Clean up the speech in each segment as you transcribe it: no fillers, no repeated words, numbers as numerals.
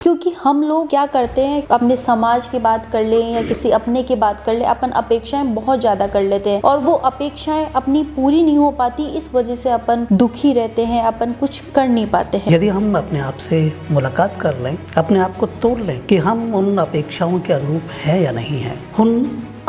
क्योंकि हम लोग क्या करते हैं, अपने समाज की बात कर लें या किसी अपने की बात कर लें, अपन अपेक्षाएं बहुत ज्यादा कर लेते हैं और वो अपेक्षाएं अपनी पूरी नहीं हो पाती। इस वजह से अपन दुखी रहते हैं, अपन कुछ कर नहीं पाते हैं। यदि हम अपने आप से मुलाकात कर लें, अपने आप को तोड़ लें कि हम उन अपेक्षाओं के अनुरूप है या नहीं है,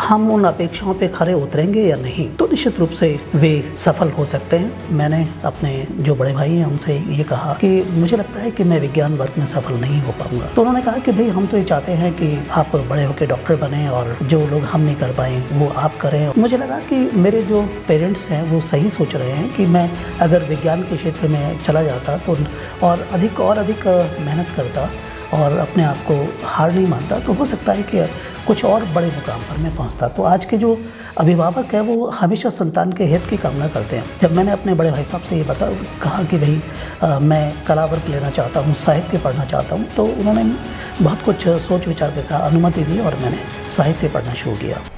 हम उन अपेक्षाओं पे खरे उतरेंगे या नहीं, तो निश्चित रूप से वे सफल हो सकते हैं। मैंने अपने जो बड़े भाई हैं उनसे ये कहा कि मुझे लगता है कि मैं विज्ञान वर्ग में सफल नहीं हो पाऊंगा। तो उन्होंने कहा कि भाई हम तो ये चाहते हैं कि आप बड़े होकर डॉक्टर बने और जो लोग हम नहीं कर पाए वो आप करें। मुझे लगा कि मेरे जो पेरेंट्स हैं वो सही सोच रहे हैं कि मैं अगर विज्ञान के क्षेत्र में चला जाता तो और अधिक मेहनत करता और अपने आप को हार नहीं मानता, तो हो सकता है कि कुछ और बड़े मुकाम पर मैं पहुंचता। तो आज के जो अभिभावक हैं वो हमेशा संतान के हित की कामना करते हैं। जब मैंने अपने बड़े भाई साहब से ये कहा कि भाई मैं कला वर्ग लेना चाहता हूँ, साहित्य पढ़ना चाहता हूँ, तो उन्होंने बहुत कुछ सोच विचार के कहा, अनुमति दी और मैंने साहित्य पढ़ना शुरू किया।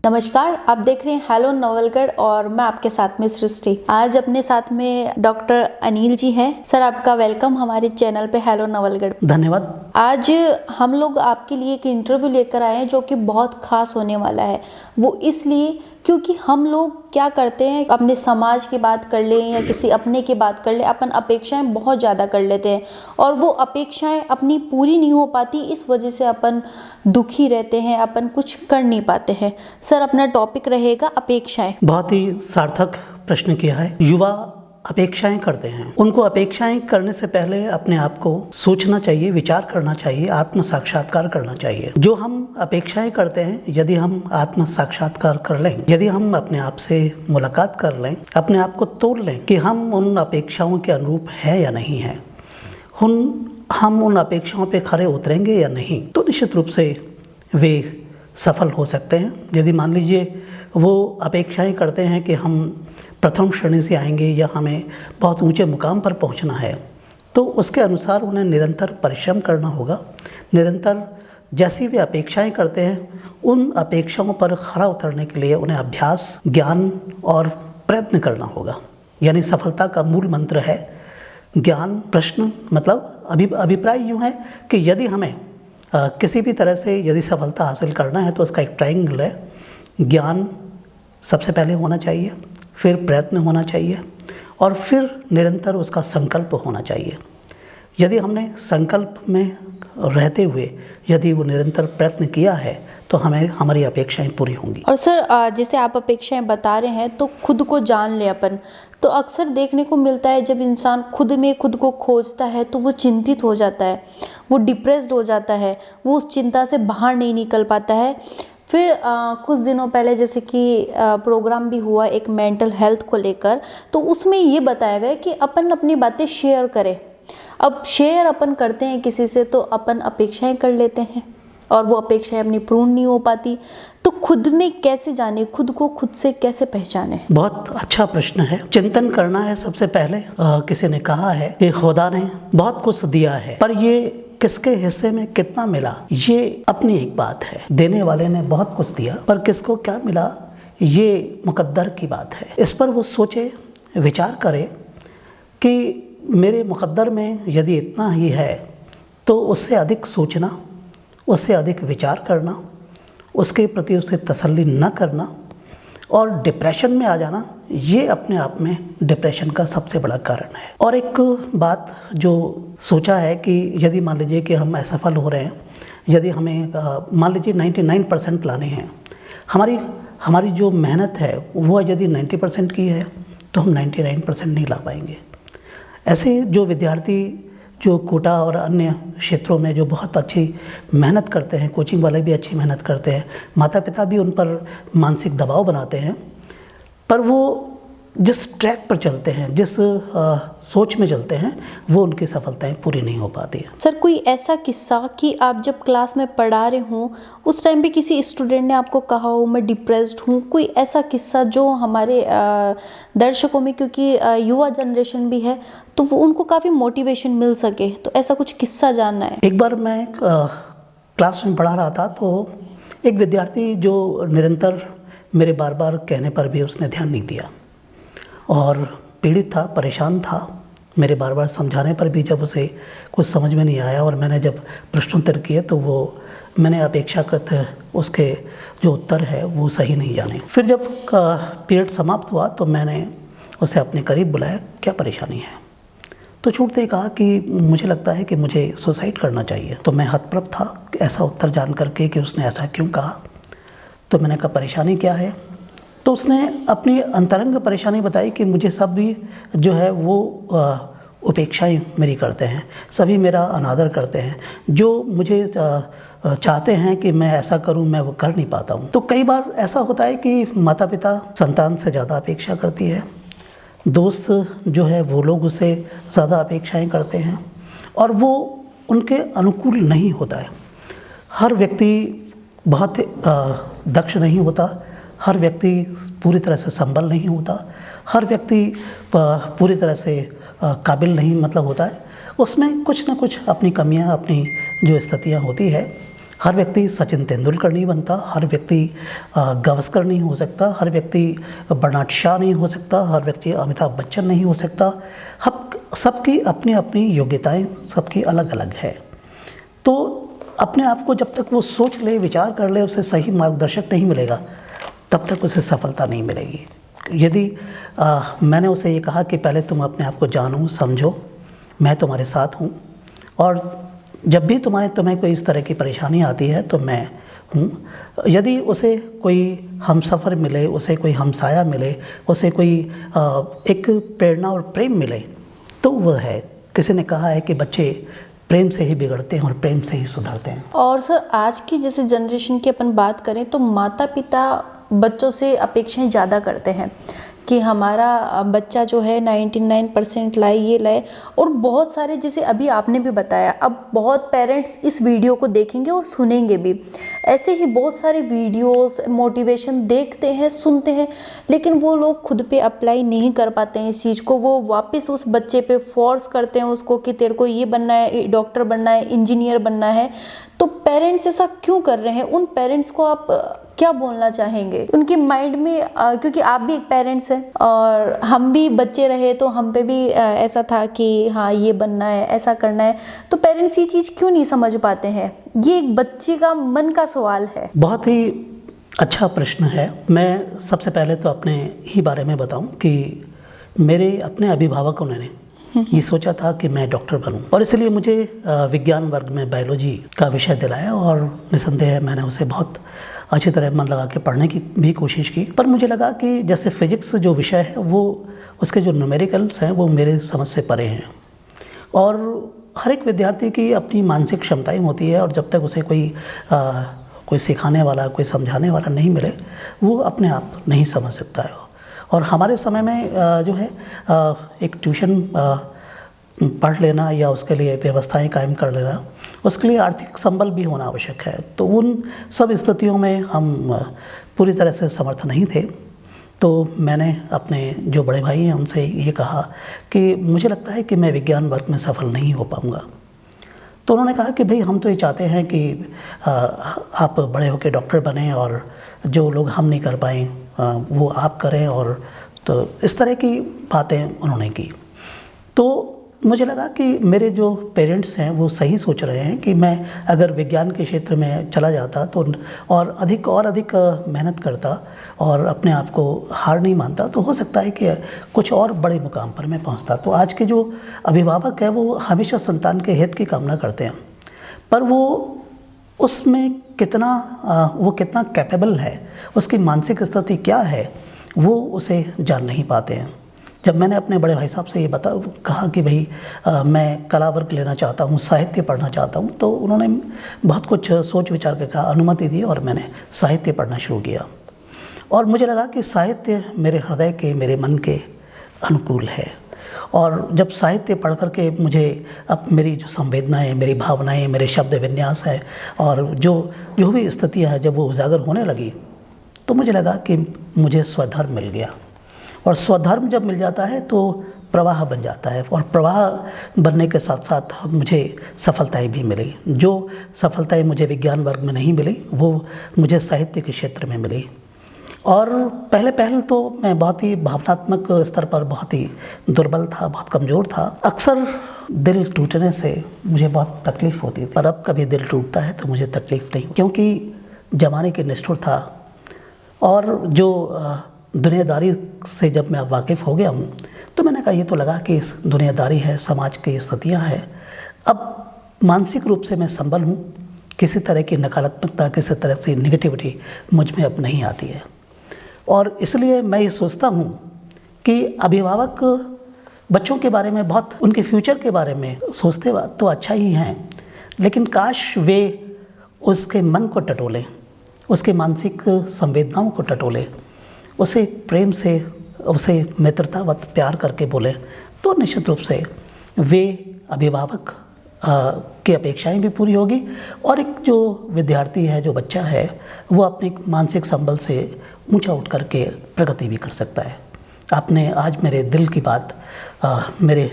नमस्कार, आप देख रहे हैं हेलो नवलगढ़ और मैं आपके साथ में सृष्टि। आज अपने साथ में डॉक्टर अनिल जी हैं। सर, आपका वेलकम हमारे चैनल पे हेलो नवलगढ़। धन्यवाद। आज हम लोग आपके लिए एक इंटरव्यू लेकर आए हैं जो कि बहुत खास होने वाला है। वो इसलिए क्योंकि हम लोग क्या करते हैं, अपने समाज की बात कर लें या किसी अपने की बात कर लें, अपन अपेक्षाएं बहुत ज़्यादा कर लेते हैं और वो अपेक्षाएं अपनी पूरी नहीं हो पाती। इस वजह से अपन दुखी रहते हैं, अपन कुछ कर नहीं पाते हैं। सर, अपना टॉपिक रहेगा अपेक्षाएं। बहुत ही सार्थक प्रश्न किया है। युवा अपेक्षाएं करते हैं। उनको अपेक्षाएं करने से पहले अपने आप को सोचना चाहिए, विचार करना चाहिए, आत्म साक्षात्कार करना चाहिए। जो हम अपेक्षाएं करते हैं, यदि हम आत्म साक्षात्कार कर लें, यदि हम अपने आप से मुलाकात कर लें, अपने आप को तोड़ लें कि हम उन अपेक्षाओं के अनुरूप है या नहीं है, हम उन अपेक्षाओं पे खरे उतरेंगे या नहीं, तो निश्चित रूप से वे सफल हो सकते हैं। यदि मान लीजिए वो अपेक्षाएं करते हैं कि हम प्रथम श्रेणी से आएंगे या हमें बहुत ऊंचे मुकाम पर पहुंचना है, तो उसके अनुसार उन्हें निरंतर परिश्रम करना होगा। निरंतर जैसी वे अपेक्षाएं करते हैं, उन अपेक्षाओं पर खरा उतरने के लिए उन्हें अभ्यास, ज्ञान और प्रयत्न करना होगा। यानी सफलता का मूल मंत्र है ज्ञान, प्रश्न, मतलब अभिप्राय यूँ है कि यदि हमें किसी भी तरह से यदि सफलता हासिल करना है तो उसका एक ट्रायंगल है। ज्ञान सबसे पहले होना चाहिए, फिर प्रयत्न होना चाहिए और फिर निरंतर उसका संकल्प होना चाहिए। यदि हमने संकल्प में रहते हुए यदि वो निरंतर प्रयत्न किया है तो हमारी अपेक्षाएं पूरी होंगी। और सर, जैसे आप अपेक्षाएं बता रहे हैं तो खुद को जान ले अपन, तो अक्सर देखने को मिलता है जब इंसान खुद में खुद को खोजता है तो वो चिंतित हो जाता है, वो डिप्रेस्ड हो जाता है, वो उस चिंता से बाहर नहीं निकल पाता है। फिर कुछ दिनों पहले जैसे कि प्रोग्राम भी हुआ एक मेंटल हेल्थ को लेकर, तो उसमें ये बताया गया कि अपन अपनी बातें शेयर करें। अब शेयर अपन करते हैं किसी से तो अपन अपेक्षाएं कर लेते हैं और वो अपेक्षाएं अपनी पूर्ण नहीं हो पाती, तो खुद में कैसे जाने, खुद को खुद से कैसे पहचाने? बहुत अच्छा प्रश्न है। चिंतन करना है सबसे पहले। किसी ने कहा है कि खुदा ने बहुत कुछ दिया है, पर ये किसके हिस्से में कितना मिला ये अपनी एक बात है। देने वाले ने बहुत कुछ दिया, पर किसको क्या मिला ये मुकद्दर की बात है। इस पर वो सोचे, विचार करे कि मेरे मुकद्दर में यदि इतना ही है तो उससे अधिक सोचना, उससे अधिक विचार करना, उसके प्रति उससे तसल्ली न करना और डिप्रेशन में आ जाना, ये अपने आप में डिप्रेशन का सबसे बड़ा कारण है। और एक बात जो सोचा है कि यदि मान लीजिए कि हम असफल हो रहे हैं, यदि हमें मान लीजिए 99% लाने हैं, हमारी जो मेहनत है वो यदि 90% की है तो हम 99% नहीं ला पाएंगे। ऐसे जो विद्यार्थी जो कोटा और अन्य क्षेत्रों में जो बहुत अच्छी मेहनत करते हैं, कोचिंग वाले भी अच्छी मेहनत करते हैं, माता पिता भी उन पर मानसिक दबाव बनाते हैं, पर वो जिस ट्रैक पर चलते हैं, जिस सोच में चलते हैं, वो उनकी सफलताएं पूरी नहीं हो पाती हैं। सर, कोई ऐसा किस्सा कि आप जब क्लास में पढ़ा रहे हों उस टाइम पे किसी स्टूडेंट ने आपको कहा हो मैं डिप्रेस्ड हूँ, कोई ऐसा किस्सा जो हमारे दर्शकों में, क्योंकि युवा जनरेशन भी है तो वो उनको काफ़ी मोटिवेशन मिल सके, तो ऐसा कुछ किस्सा जानना है। एक बार मैं क्लास में पढ़ा रहा था तो एक विद्यार्थी जो निरंतर मेरे बार बार कहने पर भी उसने ध्यान नहीं दिया और पीड़ित था, परेशान था, मेरे बार बार समझाने पर भी जब उसे कुछ समझ में नहीं आया और मैंने जब प्रश्नोत्तर किए तो वो मैंने अपेक्षाकृत उसके जो उत्तर है वो सही नहीं जाने। फिर जब पीरियड समाप्त हुआ तो मैंने उसे अपने करीब बुलाया, क्या परेशानी है? तो छूटते ही कहा कि मुझे लगता है कि मुझे सुसाइड करना चाहिए। तो मैं हतप्रभ था ऐसा उत्तर जान करके कि उसने ऐसा क्यों कहा। तो मैंने कहा परेशानी क्या है? तो उसने अपनी अंतरंग परेशानी बताई कि मुझे सब भी जो है वो उपेक्षाएं मेरी करते हैं, सभी मेरा अनादर करते हैं, जो मुझे चाहते हैं कि मैं ऐसा करूं मैं वो कर नहीं पाता हूं। तो कई बार ऐसा होता है कि माता पिता संतान से ज़्यादा अपेक्षा करती है, दोस्त जो है वो लोग उससे ज़्यादा अपेक्षाएं करते हैं और वो उनके अनुकूल नहीं होता है। हर व्यक्ति बहुत दक्ष नहीं होता, हर व्यक्ति पूरी तरह से संबल नहीं होता, हर व्यक्ति पूरी तरह से काबिल नहीं मतलब होता है। उसमें कुछ ना कुछ अपनी कमियां, अपनी जो स्थितियां होती है। हर व्यक्ति सचिन तेंदुलकर नहीं बनता, हर व्यक्ति गावस्कर नहीं हो सकता, हर व्यक्ति बर्नाड शॉ नहीं हो सकता, हर व्यक्ति अमिताभ बच्चन नहीं हो सकता। सबकी अपनी अपनी योग्यताएं सबकी अलग अलग है। तो अपने आप को जब तक वो सोच ले, विचार कर ले, उसे सही मार्गदर्शक नहीं मिलेगा तब तक उसे सफलता नहीं मिलेगी। यदि मैंने उसे ये कहा कि पहले तुम अपने आप को जानो, समझो, मैं तुम्हारे साथ हूँ और जब भी तुम्हें कोई इस तरह की परेशानी आती है तो मैं हूँ। यदि उसे कोई हमसफ़र मिले, उसे कोई हमसाया मिले, उसे कोई एक प्रेरणा और प्रेम मिले तो वह है। किसी ने कहा है कि बच्चे प्रेम से ही बिगड़ते हैं और प्रेम से ही सुधरते हैं। और सर आज की जैसे जनरेशन की अपन बात करें तो माता पिता बच्चों से अपेक्षाएं ज़्यादा करते हैं कि हमारा बच्चा जो है 99% लाए, ये लाए। और बहुत सारे जैसे अभी आपने भी बताया, अब बहुत पेरेंट्स इस वीडियो को देखेंगे और सुनेंगे भी। ऐसे ही बहुत सारे वीडियोस मोटिवेशन देखते हैं, सुनते हैं, लेकिन वो लोग खुद पे अप्लाई नहीं कर पाते हैं इस चीज़ को। वो वापस उस बच्चे पे फोर्स करते हैं उसको कि तेरे को ये बनना है, डॉक्टर बनना है, इंजीनियर बनना है। तो पेरेंट्स ऐसा क्यों कर रहे हैं? उन पेरेंट्स को आप क्या बोलना चाहेंगे उनके माइंड में? क्योंकि आप भी एक पेरेंट्स हैं और हम भी बच्चे रहे तो हम पे भी ऐसा था कि हाँ ये बनना है, ऐसा करना है। तो पेरेंट्स ये चीज़ क्यों नहीं समझ पाते हैं? ये एक बच्चे का मन का सवाल है। बहुत ही अच्छा प्रश्न है। मैं सबसे पहले तो अपने ही बारे में बताऊं कि मेरे अपने अभिभावकों ने ये सोचा था कि मैं डॉक्टर बनूं और इसलिए मुझे विज्ञान वर्ग में बायोलॉजी का विषय दिलाया और निसंदेह मैंने उसे बहुत अच्छी तरह मन लगा के पढ़ने की भी कोशिश की। पर मुझे लगा कि जैसे फिजिक्स जो विषय है वो उसके जो न्यूमेरिकल्स हैं वो मेरे समझ से परे हैं और हर एक विद्यार्थी की अपनी मानसिक क्षमताएं होती है और जब तक उसे कोई सिखाने वाला, कोई समझाने वाला नहीं मिले वो अपने आप नहीं समझ सकता है। और हमारे समय में जो है एक ट्यूशन पढ़ लेना या उसके लिए व्यवस्थाएं कायम कर लेना, उसके लिए आर्थिक संबल भी होना आवश्यक है। तो उन सब स्थितियों में हम पूरी तरह से समर्थ नहीं थे। तो मैंने अपने जो बड़े भाई हैं उनसे ये कहा कि मुझे लगता है कि मैं विज्ञान वर्ग में सफल नहीं हो पाऊँगा। तो उन्होंने कहा कि भाई हम तो ये चाहते हैं कि आप बड़े होकर डॉक्टर बने और जो लोग हम नहीं कर पाए वो आप करें। और तो इस तरह की बातें उन्होंने की। तो मुझे लगा कि मेरे जो पेरेंट्स हैं वो सही सोच रहे हैं कि मैं अगर विज्ञान के क्षेत्र में चला जाता तो और अधिक मेहनत करता और अपने आप को हार नहीं मानता तो हो सकता है कि कुछ और बड़े मुकाम पर मैं पहुंचता। तो आज के जो अभिभावक हैं वो हमेशा संतान के हित की कामना करते हैं, पर वो उसमें कितना कैपेबल है, उसकी मानसिक स्थिति क्या है, वो उसे जान नहीं पाते हैं। जब मैंने अपने बड़े भाई साहब से ये कहा कि भाई मैं कला वर्ग लेना चाहता हूँ, साहित्य पढ़ना चाहता हूँ, तो उन्होंने बहुत कुछ सोच विचार कर कहा, अनुमति दी और मैंने साहित्य पढ़ना शुरू किया। और मुझे लगा कि साहित्य मेरे हृदय के, मेरे मन के अनुकूल है। और जब साहित्य पढ़ कर के मुझे अब मेरी जो संवेदनाएं, मेरी भावनाएं, मेरे शब्द विन्यास है और जो भी स्थितियाँ हैं जब वो उजागर होने लगी तो मुझे लगा कि मुझे स्वधर्म मिल गया। और स्वधर्म जब मिल जाता है तो प्रवाह बन जाता है और प्रवाह बनने के साथ साथ मुझे सफलताएं भी मिली। जो सफलताएं मुझे विज्ञान वर्ग में नहीं मिली वो मुझे साहित्य के क्षेत्र में मिली। और पहले तो मैं बहुत ही भावनात्मक स्तर पर बहुत ही दुर्बल था, बहुत कमज़ोर था। अक्सर दिल टूटने से मुझे बहुत तकलीफ़ होती थी, पर अब कभी दिल टूटता है तो मुझे तकलीफ़ नहीं, क्योंकि ज़माने की निष्ठुरता और जो दुनियादारी से जब मैं वाकिफ़ हो गया हूँ, तो मैंने कहा ये तो लगा कि इस दुनियादारी है, समाज की स्थितियाँ हैं, अब मानसिक रूप से मैं संभल हूँ, किसी तरह की नकारात्मकता, किसी तरह से निगेटिविटी मुझ में अब नहीं आती है। और इसलिए मैं ये सोचता हूँ कि अभिभावक बच्चों के बारे में बहुत, उनके फ्यूचर के बारे में सोचते तो अच्छा ही हैं, लेकिन काश वे उसके मन को टटोलें, उसके मानसिक संवेदनाओं को टटोलें, उसे प्रेम से, उसे मित्रतावत प्यार करके बोलें, तो निश्चित रूप से वे अभिभावक की अपेक्षाएं भी पूरी होगी और एक जो विद्यार्थी है, जो बच्चा है, वो अपने मानसिक संबल से ऊंचा उठ करके प्रगति भी कर सकता है। आपने आज मेरे दिल की बात मेरे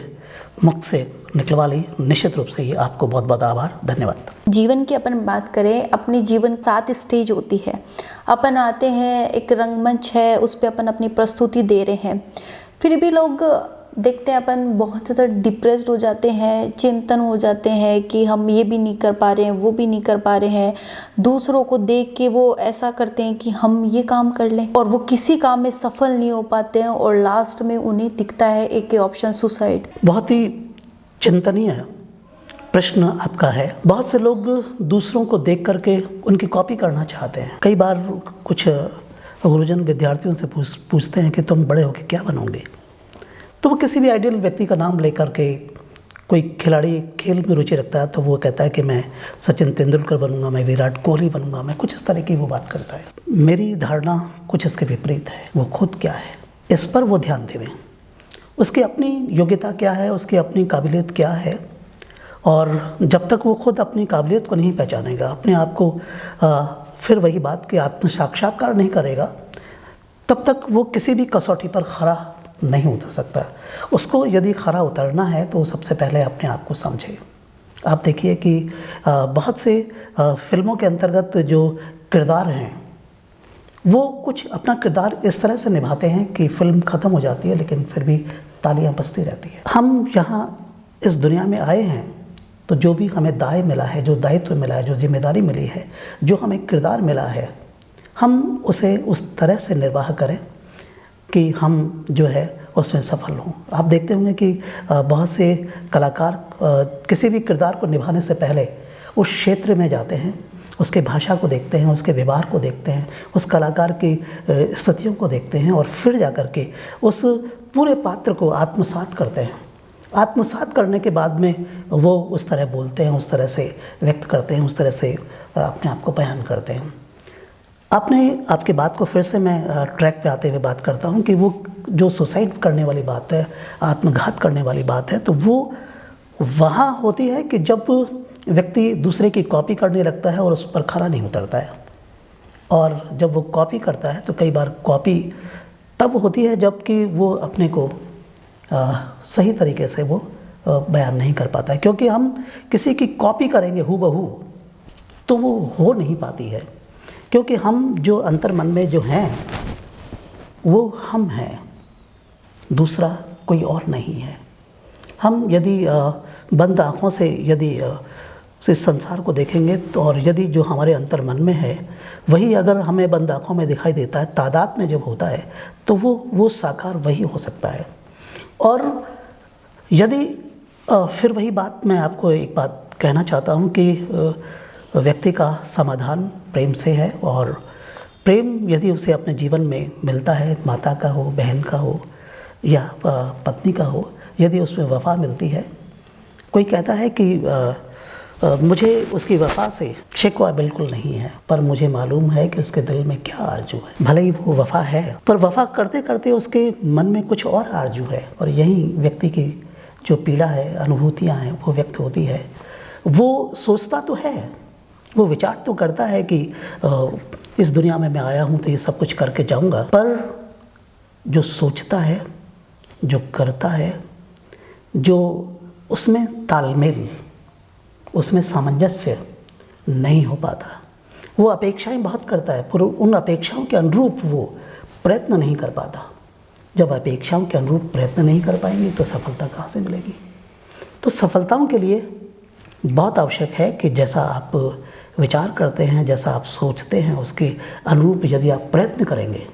मुख से निकलवा ली, निश्चित रूप से ही आपको बहुत बहुत आभार, धन्यवाद। जीवन की अपन बात करें, अपनी जीवन 7 स्टेज होती है। अपन आते हैं, एक रंगमंच है, उस पर अपन अपनी प्रस्तुति दे रहे हैं, फिर भी लोग देखते हैं अपन बहुत ज़्यादा डिप्रेस्ड हो जाते हैं, चिंतन हो जाते हैं कि हम ये भी नहीं कर पा रहे हैं, वो भी नहीं कर पा रहे हैं। दूसरों को देख के वो ऐसा करते हैं कि हम ये काम कर लें, और वो किसी काम में सफल नहीं हो पाते हैं, और लास्ट में उन्हें दिखता है एक ऑप्शन, सुसाइड। बहुत ही चिंतनीय प्रश्न आपका है। बहुत से लोग दूसरों को देख करके उनकी कॉपी करना चाहते हैं। कई बार कुछ गुरुजन विद्यार्थियों से पूछते हैं कि तुम बड़े होकर क्या बनोगे, तो वो किसी भी आइडियल व्यक्ति का नाम लेकर के, कोई खिलाड़ी खेल में रुचि रखता है तो वो कहता है कि मैं सचिन तेंदुलकर बनूंगा, मैं विराट कोहली बनूंगा, मैं कुछ इस तरह की वो बात करता है। मेरी धारणा कुछ इसके विपरीत है। वो खुद क्या है, इस पर वो ध्यान देवें। उसकी अपनी योग्यता क्या है, उसकी अपनी काबिलियत क्या है, और जब तक वो खुद अपनी काबिलियत को नहीं पहचानेगा, अपने आप को फिर वही बात कि आत्म साक्षात्कार नहीं करेगा, तब तक वो किसी भी कसौटी पर खरा नहीं उतर सकता। उसको यदि खरा उतरना है तो सबसे पहले अपने आप को समझे। आप देखिए कि बहुत से फिल्मों के अंतर्गत जो किरदार हैं, वो कुछ अपना किरदार इस तरह से निभाते हैं कि फिल्म ख़त्म हो जाती है लेकिन फिर भी तालियां बजती रहती है। हम यहाँ इस दुनिया में आए हैं तो जो भी हमें दाय मिला है, जो दायित्व मिला है, जो जिम्मेदारी मिली है, जो हमें किरदार मिला है, हम उसे उस तरह से निर्वाह करें कि हम जो है उसमें सफल हों। आप देखते होंगे कि बहुत से कलाकार किसी भी किरदार को निभाने से पहले उस क्षेत्र में जाते हैं, उसके भाषा को देखते हैं, उसके व्यवहार को देखते हैं, उस कलाकार की स्थितियों को देखते हैं, और फिर जाकर के उस पूरे पात्र को आत्मसात करते हैं। आत्मसात करने के बाद में वो उस तरह बोलते हैं, उस तरह से व्यक्त करते हैं, उस तरह से अपने आप को बयान करते हैं। आपकी बात को फिर से मैं ट्रैक पे आते हुए बात करता हूँ कि वो जो सुसाइड करने वाली बात है, आत्मघात करने वाली बात है, तो वो वहाँ होती है कि जब व्यक्ति दूसरे की कॉपी करने लगता है और उस पर खरा नहीं उतरता है। और जब वो कॉपी करता है तो कई बार कॉपी तब होती है जबकि वो अपने को सही तरीके से वो बयान नहीं कर पाता है, क्योंकि हम किसी की कॉपी करेंगे हूबहू तो वो हो नहीं पाती है, क्योंकि हम जो अंतर मन में जो हैं वो हम हैं, दूसरा कोई और नहीं है। हम यदि बंद आँखों से यदि इस संसार को देखेंगे तो, और यदि जो हमारे अंतर मन में है वही अगर हमें बंद आँखों में दिखाई देता है, तादाद में जब होता है, तो वो साकार वही हो सकता है। और यदि फिर वही बात मैं आपको एक बात कहना चाहता हूँ कि व्यक्ति का समाधान प्रेम से है, और प्रेम यदि उसे अपने जीवन में मिलता है, माता का हो, बहन का हो या पत्नी का हो, यदि उसमें वफ़ा मिलती है। कोई कहता है कि मुझे उसकी वफ़ा से शिकवा बिल्कुल नहीं है, पर मुझे मालूम है कि उसके दिल में क्या आरजू है। भले ही वो वफ़ा है, पर वफ़ा करते करते उसके मन में कुछ और आरजू है, और यही व्यक्ति की जो पीड़ा है, अनुभूतियाँ हैं, वो व्यक्त होती है। वो सोचता तो है, वो विचार तो करता है कि इस दुनिया में मैं आया हूँ तो ये सब कुछ करके जाऊँगा, पर जो सोचता है, जो करता है, जो उसमें तालमेल, उसमें सामंजस्य नहीं हो पाता। वो अपेक्षाएं बहुत करता है, पर उन अपेक्षाओं के अनुरूप वो प्रयत्न नहीं कर पाता, जब अपेक्षाओं के अनुरूप प्रयत्न नहीं कर पाएंगे तो सफलता कहाँ से मिलेगी। तो सफलताओं के लिए बहुत आवश्यक है कि जैसा आप विचार करते हैं, जैसा आप सोचते हैं, उसके अनुरूप यदि आप प्रयत्न करेंगे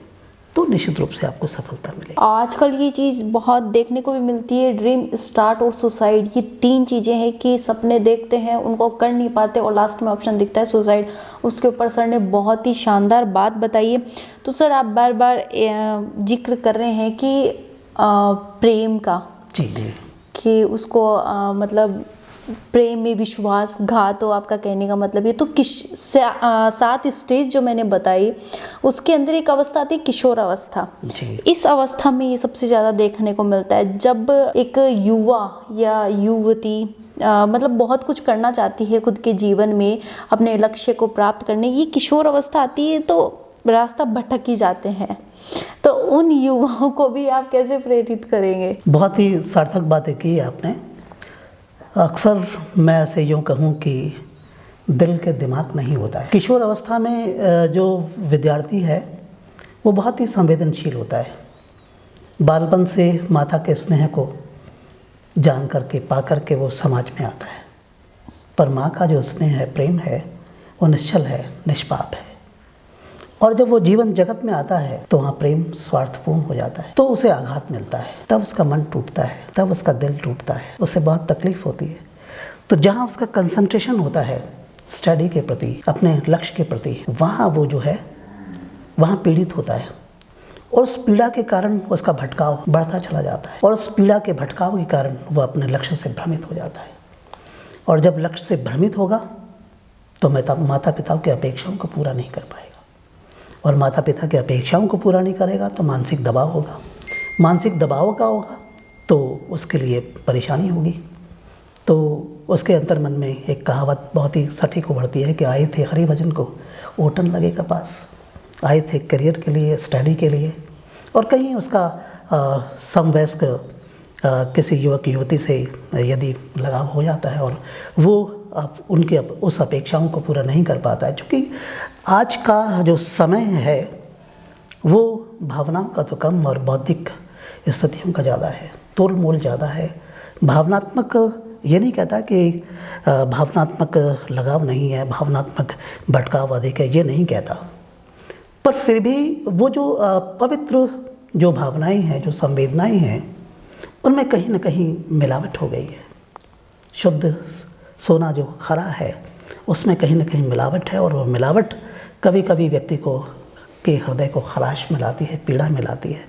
तो निश्चित रूप से आपको सफलता मिलेगी। आजकल ये चीज़ बहुत देखने को भी मिलती है, ड्रीम स्टार्ट और सुसाइड, ये 3 चीज़ें हैं कि सपने देखते हैं, उनको कर नहीं पाते और लास्ट में ऑप्शन दिखता है सुसाइड। उसके ऊपर सर ने बहुत ही शानदार बात बताई है। तो सर आप बार बार जिक्र कर रहे हैं कि प्रेम का, जी जी, कि उसको मतलब प्रेम में विश्वासघात हो, आपका कहने का मतलब ये। तो 7 स्टेज जो मैंने बताई, उसके अंदर एक अवस्था आती है किशोर अवस्था। इस अवस्था में ये सबसे ज़्यादा देखने को मिलता है, जब एक युवा या युवती मतलब बहुत कुछ करना चाहती है खुद के जीवन में, अपने लक्ष्य को प्राप्त करने, ये किशोर अवस्था आती है तो रास्ता भटक ही जाते हैं। तो उन युवाओं को भी आप कैसे प्रेरित करेंगे? बहुत ही सार्थक बातें की आपने। अक्सर मैं ऐसे यूँ कहूँ कि दिल के दिमाग नहीं होता है। किशोर अवस्था में जो विद्यार्थी है वो बहुत ही संवेदनशील होता है। बालपन से माता के स्नेह को जान करके, पा करके वो समाज में आता है, पर माँ का जो स्नेह है, प्रेम है, वो निश्चल है, निष्पाप है। और जब वो जीवन जगत में आता है तो वहाँ प्रेम स्वार्थपूर्ण हो जाता है, तो उसे आघात मिलता है, तब उसका मन टूटता है, तब उसका दिल टूटता है, उसे बहुत तकलीफ होती है। तो जहाँ उसका कंसंट्रेशन होता है स्टडी के प्रति, अपने लक्ष्य के प्रति, वहाँ वो जो है वहाँ पीड़ित होता है, और उस पीड़ा के कारण उसका भटकाव बढ़ता चला जाता है, और उस पीड़ा के भटकाव के कारण वह अपने लक्ष्य से भ्रमित हो जाता है। और जब लक्ष्य से भ्रमित होगा तो माता पिता की अपेक्षाओं को पूरा नहीं कर पाएगा, और माता पिता की अपेक्षाओं को पूरा नहीं करेगा तो मानसिक दबाव होगा। मानसिक दबाव का होगा तो उसके लिए परेशानी होगी। तो उसके अंतर मन में एक कहावत बहुत ही सटीक उभरती है कि आए थे हरिभजन को ओटन लगे कपास। आए थे करियर के लिए, स्टडी के लिए, और कहीं उसका समवयस्क किसी युवक युवती से यदि लगाव हो जाता है और वो उनके उस अपेक्षाओं को पूरा नहीं कर पाता है। क्योंकि आज का जो समय है वो भावनाओं का तो कम और बौद्धिक स्थितियों का ज़्यादा है, तोल मोल ज़्यादा है। भावनात्मक, ये नहीं कहता कि भावनात्मक लगाव नहीं है, भावनात्मक भटकाव अधिक है, ये नहीं कहता, पर फिर भी वो जो पवित्र जो भावनाएं हैं, जो संवेदनाएं हैं, उनमें कहीं ना कहीं मिलावट हो गई है। शुद्ध सोना जो खरा है उसमें कहीं ना कहीं मिलावट है, और वो मिलावट कभी कभी व्यक्ति को के हृदय को खराश मिलाती है, पीड़ा मिलाती है,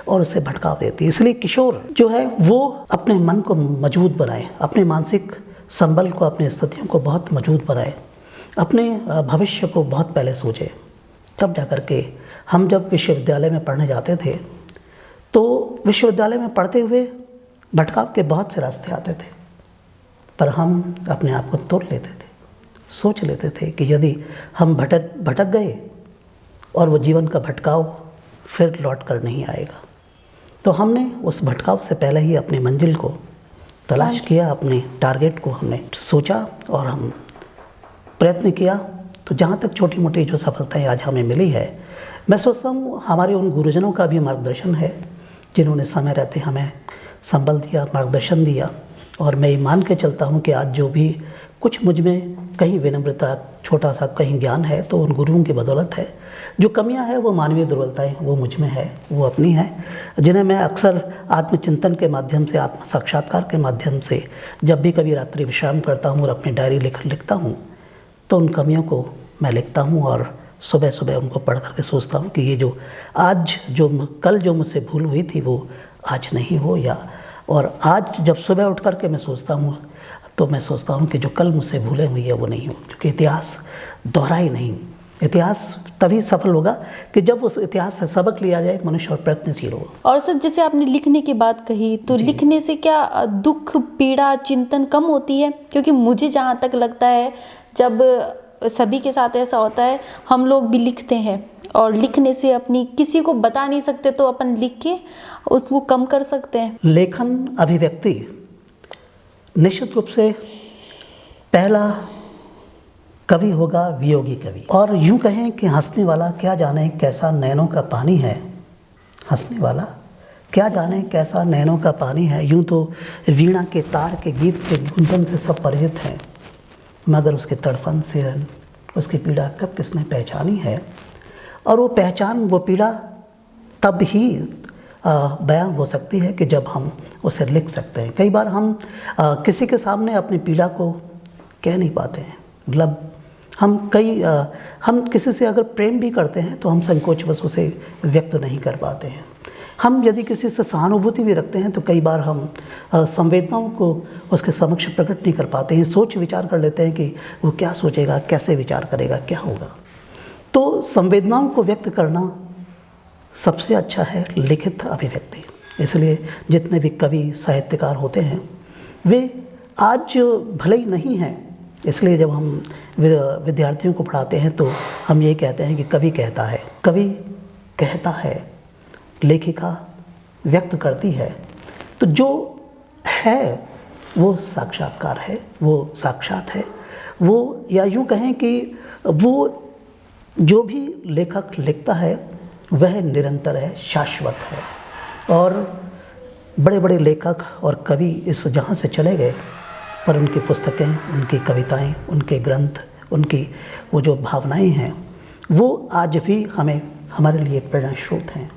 और उसे भटकाव देती है। इसलिए किशोर जो है वो अपने मन को मजबूत बनाए, अपने मानसिक संबल को, अपनी स्थितियों को बहुत मजबूत बनाए, अपने भविष्य को बहुत पहले सोचे। तब जाकर के हम जब विश्वविद्यालय में पढ़ने जाते थे तो विश्वविद्यालय में पढ़ते हुए भटकाव के बहुत से रास्ते आते थे, पर हम अपने आप को तोड़ लेते थे, सोच लेते थे कि यदि हम भटक गए और वो जीवन का भटकाव फिर लौट कर नहीं आएगा, तो हमने उस भटकाव से पहले ही अपनी मंजिल को तलाश किया, अपने टारगेट को हमने सोचा और हम प्रयत्न किया। तो जहाँ तक छोटी मोटी जो सफलताएं आज हमें मिली है, मैं सोचता हूँ हमारे उन गुरुजनों का भी मार्गदर्शन है जिन्होंने समय रहते हमें संबल दिया, मार्गदर्शन दिया। और मैं ये मान के चलता हूँ कि आज जो भी कुछ मुझ में कहीं विनम्रता, छोटा सा कहीं ज्ञान है, तो उन गुरुओं की बदौलत है। जो कमियां हैं वो मानवीय दुर्बलताएं वो मुझ में है, वो अपनी है, जिन्हें मैं अक्सर आत्मचिंतन के माध्यम से, आत्म साक्षात्कार के माध्यम से जब भी कभी रात्रि विश्राम करता हूँ और अपनी डायरी लिखता हूँ, तो उन कमियों को मैं लिखता हूँ और सुबह सुबह उनको पढ़ करके सोचता हूँ कि ये जो आज जो कल जो मुझसे भूल हुई थी वो आज नहीं हो, या और आज जब सुबह उठ करके मैं सोचता हूँ तो मैं सोचता हूँ कि जो कल मुझसे भूले हुई है वो नहीं हो। क्योंकि इतिहास दोहराए नहीं, इतिहास तभी सफल होगा कि जब उस इतिहास से सबक लिया जाए, मनुष्य और प्रयत्नशील हो। और सर जैसे आपने लिखने की बात कही, तो लिखने से क्या दुख, पीड़ा, चिंतन कम होती है? क्योंकि मुझे जहाँ तक लगता है, जब सभी के साथ ऐसा होता है, हम लोग भी लिखते हैं और लिखने से अपनी किसी को बता नहीं सकते, तो अपन लिख के उसको कम कर सकते हैं। लेखन अभिव्यक्ति निश्चित रूप से पहला कवि होगा वियोगी कवि। और यूं कहें कि हंसने वाला क्या जाने कैसा नैनों का पानी है, हंसने वाला, क्या जाने कैसा नैनों का पानी है। यूं तो वीणा के तार के गीत से, गुंजन से सब परिचित हैं, मगर उसके तड़पन से उसकी पीड़ा कब किसने पहचानी है। और वो पहचान, वो पीड़ा तब ही बयान हो सकती है कि जब हम उसे लिख सकते हैं। कई बार हम किसी के सामने अपनी पीड़ा को कह नहीं पाते हैं। मतलब हम किसी से अगर प्रेम भी करते हैं तो हम संकोचवश उसे व्यक्त नहीं कर पाते हैं। हम यदि किसी से सहानुभूति भी रखते हैं तो कई बार हम संवेदनाओं को उसके समक्ष प्रकट नहीं कर पाते हैं। सोच विचार कर लेते हैं कि वो क्या सोचेगा, कैसे विचार करेगा, क्या होगा। तो संवेदनाओं को व्यक्त करना सबसे अच्छा है लिखित अभिव्यक्ति। इसलिए जितने भी कवि साहित्यकार होते हैं वे आज भले ही नहीं हैं। इसलिए जब हम विद्यार्थियों को पढ़ाते हैं तो हम ये कहते हैं कि कवि कहता है, लेखिका व्यक्त करती है। तो जो है वो साक्षात्कार है, वो साक्षात है, वो, या यूँ कहें कि वो जो भी लेखक लिखता है वह निरंतर है, शाश्वत है। और बड़े बड़े लेखक और कवि इस जहाँ से चले गए, पर उनकी पुस्तकें, उनकी कविताएं, उनके ग्रंथ, उनकी वो जो भावनाएं हैं वो आज भी हमारे लिए प्रेरणा स्रोत हैं।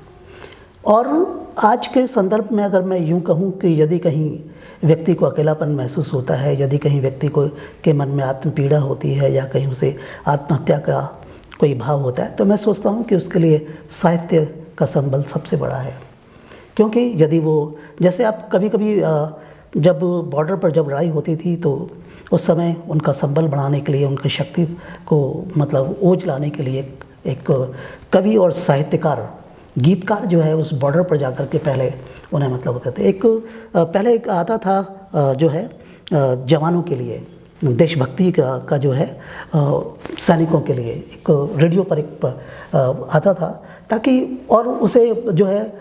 और आज के संदर्भ में अगर मैं यूँ कहूँ कि यदि कहीं व्यक्ति को अकेलापन महसूस होता है, यदि कहीं व्यक्ति के मन में आत्मपीड़ा होती है या कहीं उसे आत्महत्या का कोई भाव होता है, तो मैं सोचता हूँ कि उसके लिए साहित्य का संबल सबसे बड़ा है। क्योंकि यदि वो, जैसे आप कभी कभी जब बॉर्डर पर जब लड़ाई होती थी तो उस समय उनका संबल बढ़ाने के लिए, उनकी शक्ति को मतलब ओज लाने के लिए एक कवि और साहित्यकार, गीतकार जो है उस बॉर्डर पर जाकर के पहले उन्हें मतलब होते थे। पहले एक आता था जो है जवानों के लिए, देशभक्ति का जो है सैनिकों के लिए एक रेडियो पर एक आता था, ताकि और उसे जो है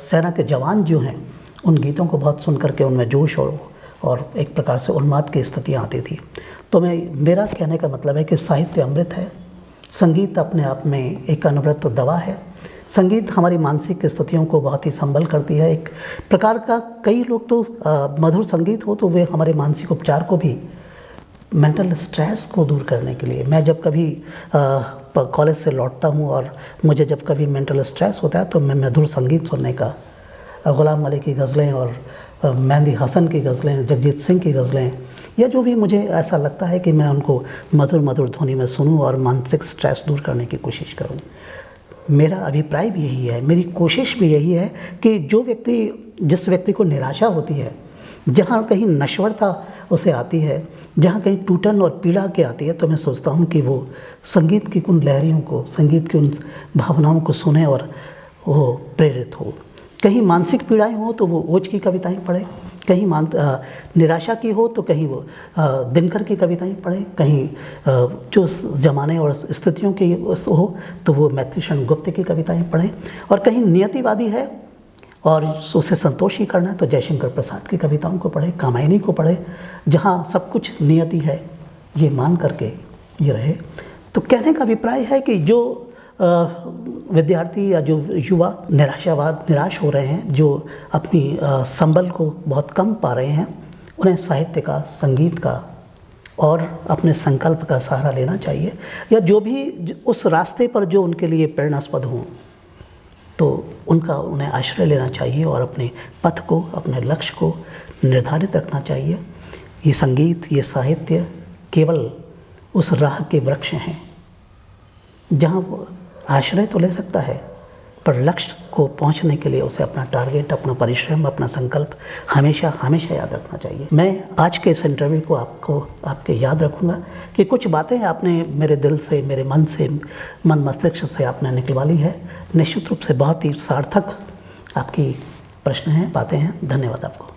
सेना के जवान जो हैं उन गीतों को बहुत सुन करके उनमें जोश और एक प्रकार से उन्माद की स्थितियाँ आती थी। तो मेरा कहने का मतलब है कि साहित्य अमृत है, संगीत अपने आप में एक अनवरत दवा है। संगीत हमारी मानसिक स्थितियों को बहुत ही संबल करती है। एक प्रकार का, कई लोग तो मधुर संगीत हो तो वे हमारे मानसिक उपचार को भी, मेंटल स्ट्रेस को दूर करने के लिए, मैं जब कभी कॉलेज से लौटता हूँ और मुझे जब कभी मेंटल स्ट्रेस होता है तो मैं मधुर संगीत सुनने का, गुलाम अली की गज़लें और मेहंदी हसन की गज़लें, जगजीत सिंह की गज़लें, या जो भी मुझे ऐसा लगता है कि मैं उनको मधुर मधुर ध्वनि में सुनूं और मानसिक स्ट्रेस दूर करने की कोशिश करूं। मेरा अभिप्राय भी यही है, मेरी कोशिश भी यही है कि जिस व्यक्ति को निराशा होती है, जहाँ कहीं नश्वरता उसे आती है, जहाँ कहीं टूटन और पीड़ा के आती है, तो मैं सोचता हूँ कि वो संगीत की उन लहरियों को, संगीत की उन भावनाओं को सुने और वो प्रेरित हो। कहीं मानसिक पीड़ाएं हो तो वो ओज की कविताएं पढ़े, कहीं निराशा की हो तो कहीं वो दिनकर की कविताएं पढ़े, कहीं जो ज़माने और स्थितियों की हो तो वो मैथिलीशरण गुप्त की कविताएं पढ़ें, और कहीं नियतिवादी है और उसे संतोषी करना है तो जयशंकर प्रसाद की कविताओं को पढ़े, कामायनी को पढ़े, जहाँ सब कुछ नियति है ये मान करके ये रहे। तो कहने का अभिप्राय है कि जो विद्यार्थी या जो युवा निराश हो रहे हैं, जो अपनी संबल को बहुत कम पा रहे हैं, उन्हें साहित्य का, संगीत का और अपने संकल्प का सहारा लेना चाहिए, या जो भी उस रास्ते पर जो उनके लिए प्रेरणास्पद हों तो उन्हें आश्रय लेना चाहिए और अपने पथ को, अपने लक्ष्य को निर्धारित रखना चाहिए। ये संगीत, ये साहित्य केवल उस राह के वृक्ष हैं जहाँ वो आश्रय तो ले सकता है, पर लक्ष्य को पहुंचने के लिए उसे अपना टारगेट, अपना परिश्रम, अपना संकल्प हमेशा हमेशा याद रखना चाहिए। मैं आज के इस इंटरव्यू को आपके याद रखूँगा कि कुछ बातें आपने मेरे दिल से, मेरे मन मस्तिष्क से आपने निकलवा ली है। निश्चित रूप से बहुत ही सार्थक आपकी प्रश्न हैं, बातें हैं। धन्यवाद आपको।